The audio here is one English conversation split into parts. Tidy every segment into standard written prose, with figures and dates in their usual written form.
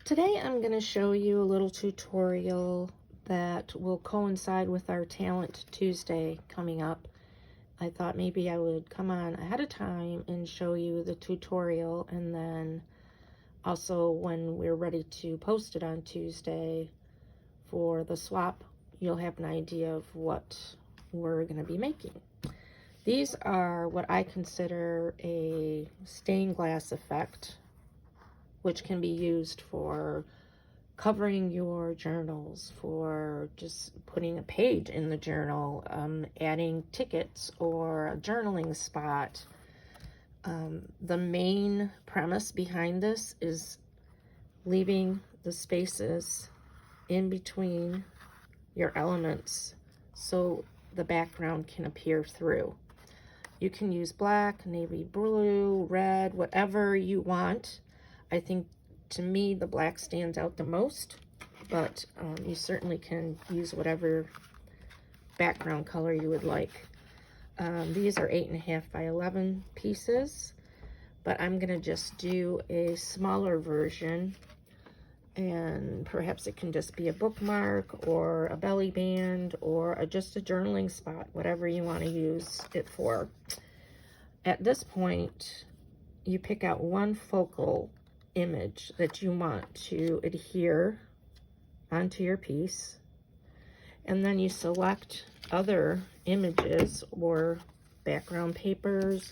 Today I'm going to show you a little tutorial that will coincide with our Talent Tuesday coming up. I thought maybe I would come on ahead of time and show you the tutorial, and then also when we're ready to post it on Tuesday for the swap, you'll have an idea of what we're going to be making. These are what I consider a stained glass effect, which can be used for covering your journals, for just putting a page in the journal, adding tickets or a journaling spot. The main premise behind this is leaving the spaces in between your elements so the background can appear through. You can use black, navy blue, red, whatever you want. I think, to me, the black stands out the most, but you certainly can use whatever background color you would like. These are 8.5 by 11 pieces, but I'm going to just do a smaller version, and perhaps it can just be a bookmark or a belly band or just a journaling spot, whatever you want to use it for. At this point, you pick out one focal image that you want to adhere onto your piece, and then you select other images or background papers,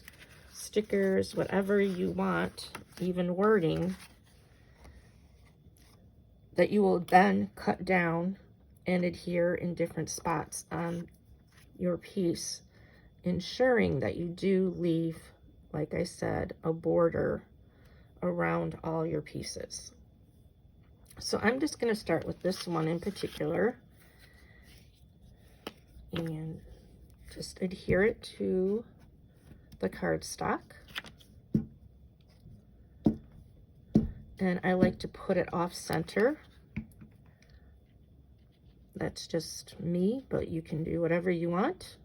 stickers, whatever you want, even wording, that you will then cut down and adhere in different spots on your piece, ensuring that you do leave, like I said, a border around all your pieces. So I'm just going to start with this one in particular and just adhere it to the cardstock. And I like to put it off center. That's just me, but you can do whatever you want.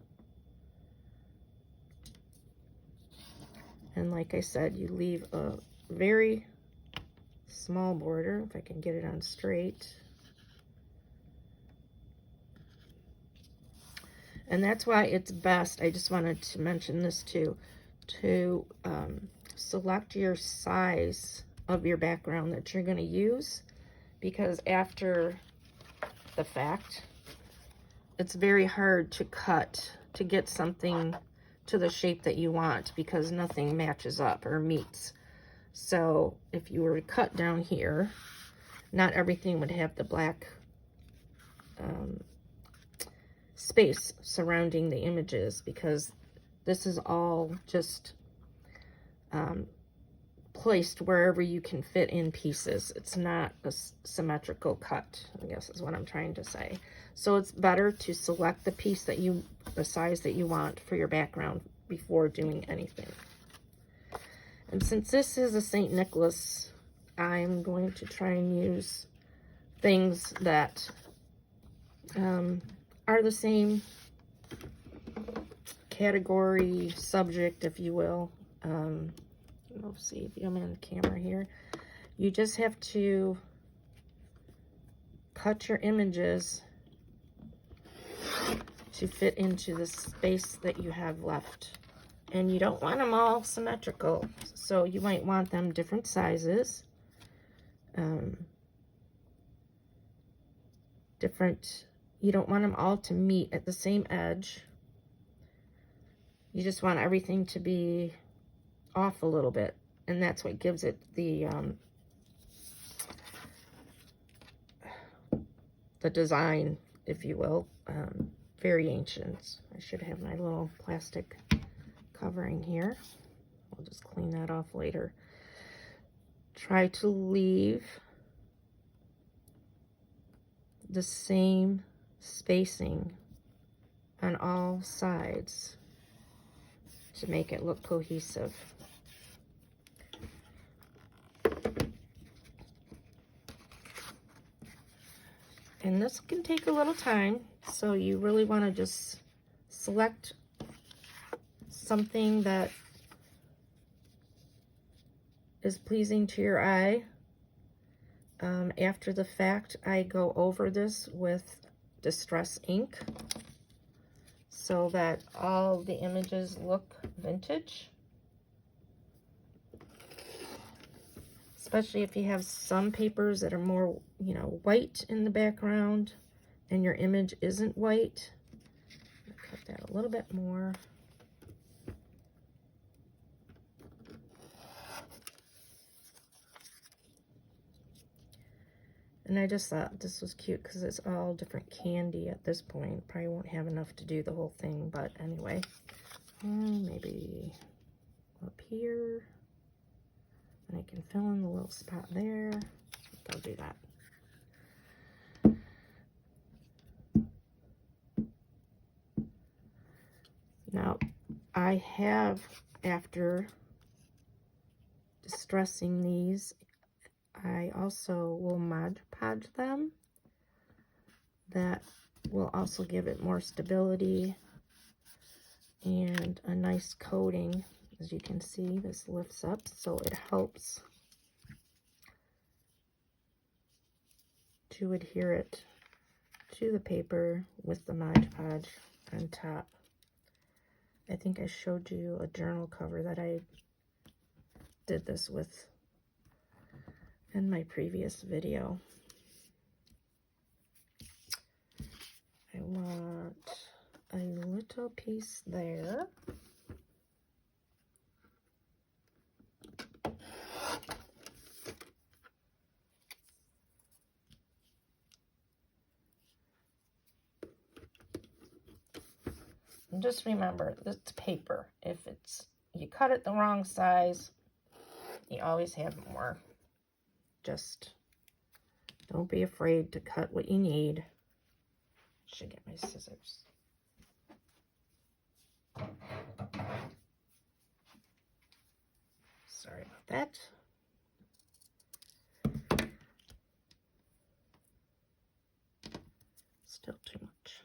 And like I said, you leave a very small border, if I can get it on straight. And that's why it's best, I just wanted to mention this too, to select your size of your background that you're going to use, because after the fact, it's very hard to cut to get something to the shape that you want, because nothing matches up or meets. So if you were to cut down here, not everything would have the black space surrounding the images, because this is all just placed wherever you can fit in pieces. It's not a symmetrical cut, I guess is what I'm trying to say. So it's better to select the piece that the size that you want for your background before doing anything. And since this is a St. Nicholas, I'm going to try and use things that are the same category, subject, if you will. Let's see if I'm in the camera here. You just have to cut your images to fit into the space that you have left. And you don't want them all symmetrical, so you might want them different sizes, you don't want them all to meet at the same edge. You just want everything to be off a little bit, and that's what gives it the design, if you will, variations. I should have my little plastic covering here. We'll just clean that off later. Try to leave the same spacing on all sides to make it look cohesive. And this can take a little time, so you really want to just select something that is pleasing to your eye After the fact, I go over this with Distress ink so that all the images look vintage. Especially if you have some papers that are more, you know, white in the background and your image isn't white. Cut that a little bit more. And I just thought this was cute because it's all different candy at this point. Probably won't have enough to do the whole thing, but anyway. Maybe up here. And I can fill in the little spot there. I'll do that. Now, I have, after distressing these, I also will Mod Podge them. That will also give it more stability and a nice coating. As you can see, this lifts up, so it helps to adhere it to the paper with the Mod Podge on top. I think I showed you a journal cover that I did this with in my previous video. I want a little piece there. And just remember, it's paper. If you cut it the wrong size, you always have more. Just don't be afraid to cut what you need. Should get my scissors. Sorry about that. Still too much.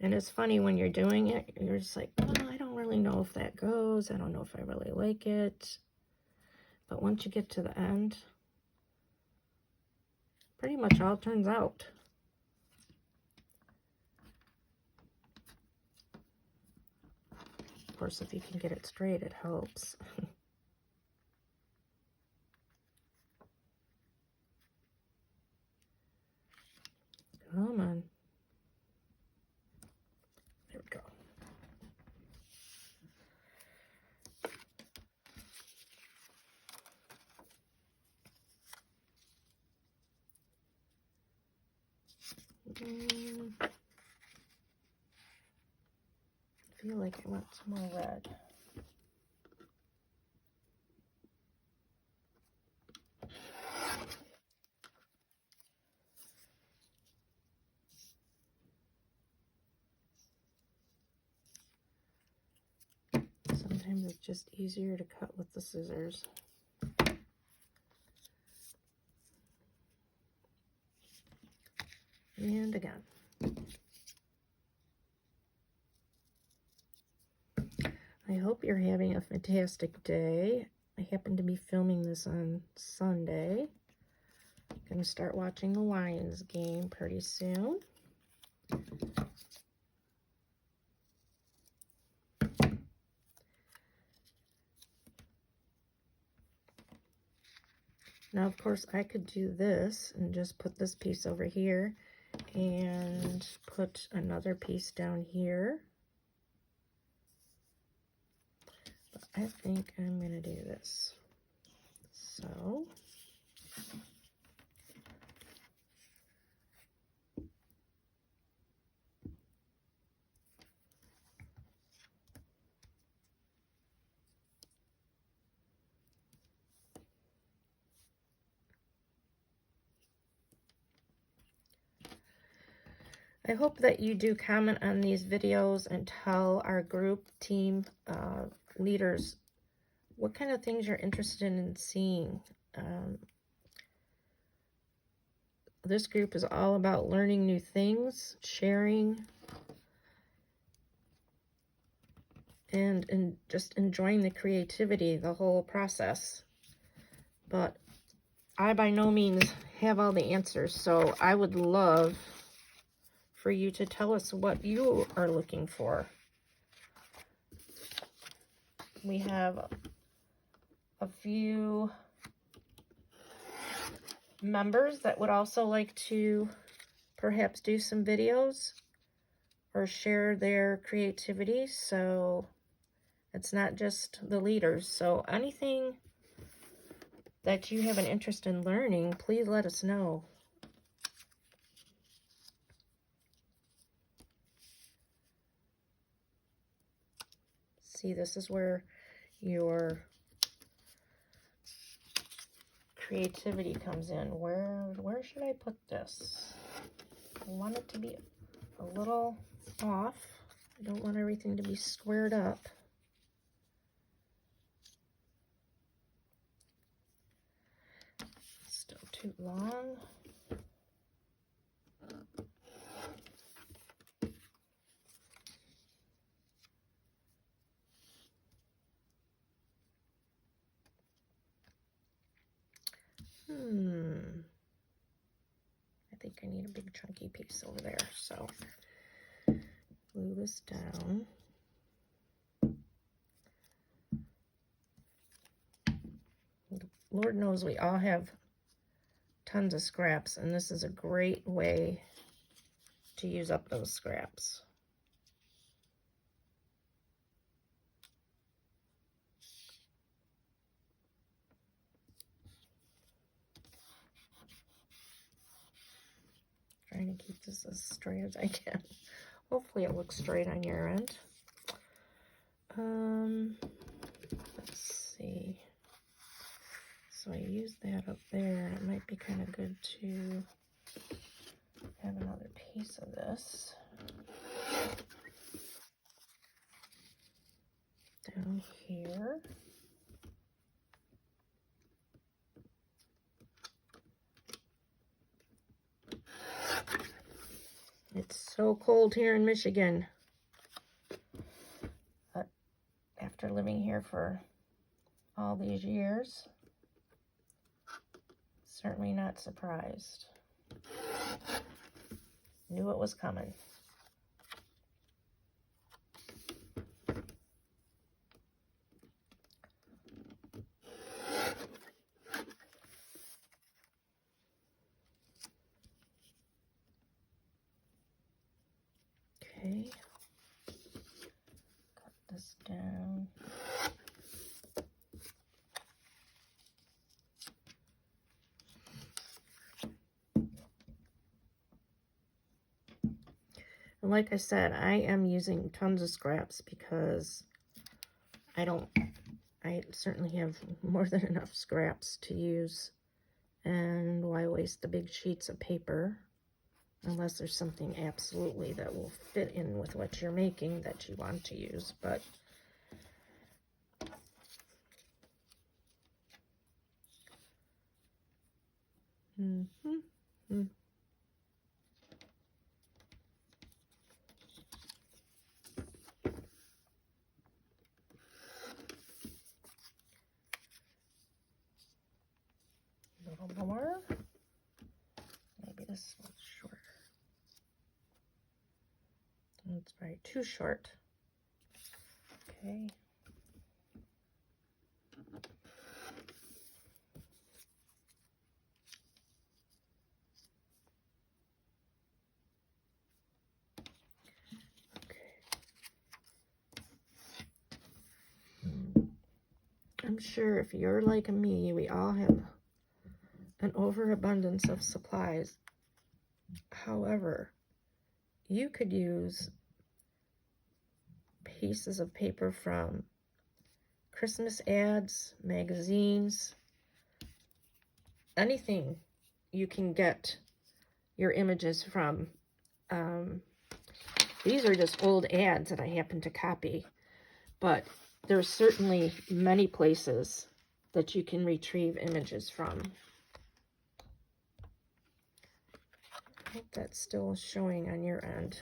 And it's funny when you're doing it, you're just like, oh, I don't really know if that goes. I don't know if I really like it. But once you get to the end, pretty much all turns out. Of course, if you can get it straight, it helps. Come on. There we go. I feel like I want some more red. Sometimes it's just easier to cut with the scissors. And again. I hope you're having a fantastic day. I happen to be filming this on Sunday. I'm going to start watching the Lions game pretty soon. Now, of course, I could do this and just put this piece over here and put another piece down here. But I think I'm going to do this. So, I hope that you do comment on these videos and tell our group team leaders what kind of things you're interested in seeing. This group is all about learning new things, sharing, and just enjoying the creativity, the whole process. but I by no means have all the answers, so I would love for you to tell us what you are looking for. We have a few members that would also like to perhaps do some videos or share their creativity, so it's not just the leaders. So anything that you have an interest in learning, please let us know. See, this is where your creativity comes in. Where should I put this? I want it to be a little off. I don't want everything to be squared up. Still too long. I think I need a big chunky piece over there, so glue this down. Lord knows we all have tons of scraps, and this is a great way to use up those scraps. Trying to keep this as straight as I can. Hopefully it looks straight on your end. Let's see. So I used that up there. It might be kind of good to have another piece of this down here. It's so cold here in Michigan. But after living here for all these years, certainly not surprised. Knew it was coming. Okay, cut this down. And like I said, I am using tons of scraps because I certainly have more than enough scraps to use. And why waste the big sheets of paper unless there's something absolutely that will fit in with what you're making that you want to use. But a little more. Maybe this one's shorter. It's probably too short. Okay. I'm sure if you're like me, we all have an overabundance of supplies. However, you could use pieces of paper from Christmas ads, magazines, anything you can get your images from. These are just old ads that I happen to copy, but there's certainly many places that you can retrieve images from. I hope that's still showing on your end.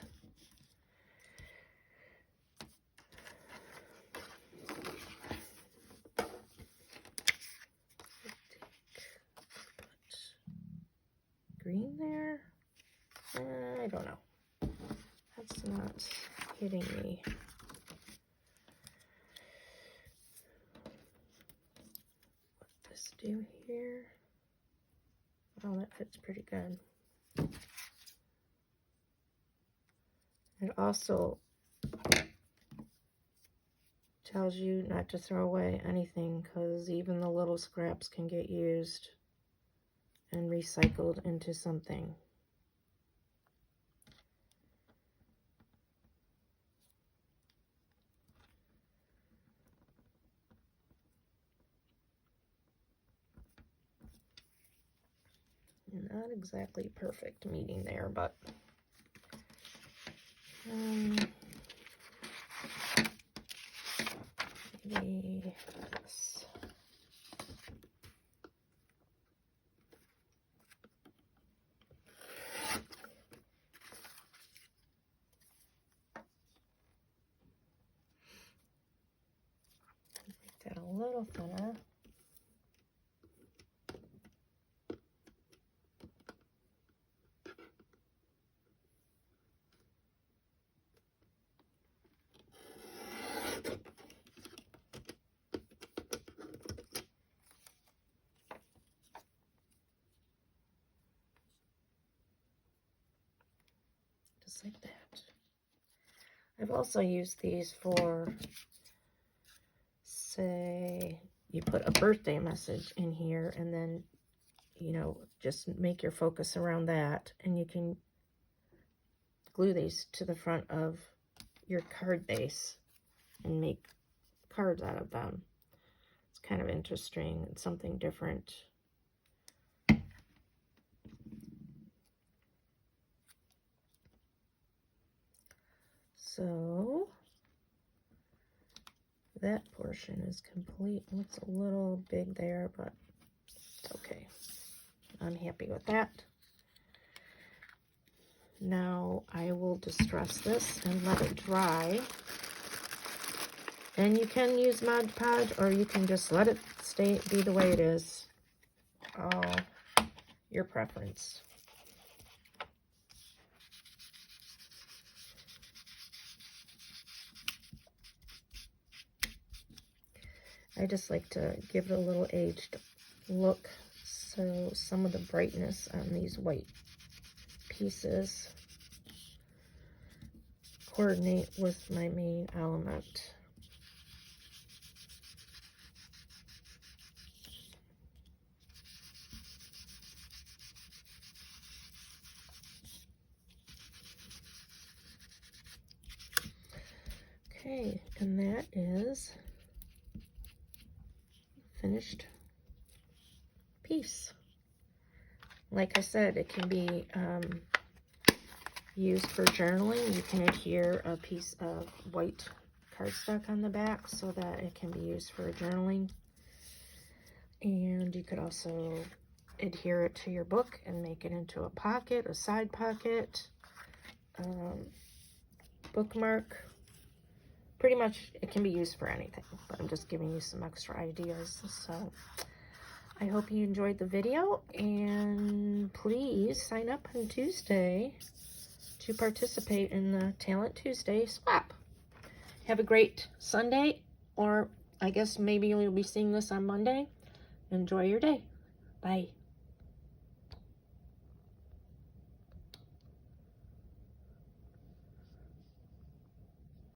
green there? I don't know. That's not hitting me. What does this do here? Oh, that fits pretty good. It also tells you not to throw away anything, because even the little scraps can get used and recycled into something. Not exactly perfect meeting there, but maybe this. Make that a little thinner. Just like that. I've also used these for, say, you put a birthday message in here and then, you know, just make your focus around that, and you can glue these to the front of your card base and make cards out of them. It's kind of interesting. It's something different. So that portion is complete. Looks a little big there, but it's okay. I'm happy with that. Now I will distress this and let it dry. And you can use Mod Podge, or you can just let it be the way it is. Your preference. I just like to give it a little aged look, so some of the brightness on these white pieces coordinate with my main element. Okay, and that is finished piece. Like I said, it can be used for journaling. You can adhere a piece of white cardstock on the back so that it can be used for journaling. And you could also adhere it to your book and make it into a pocket, a side pocket, bookmark. Pretty much it can be used for anything, but I'm just giving you some extra ideas. So I hope you enjoyed the video, and please sign up on Tuesday to participate in the Talent Tuesday swap. Have a great Sunday, or I guess maybe you'll be seeing this on Monday. Enjoy your day. Bye.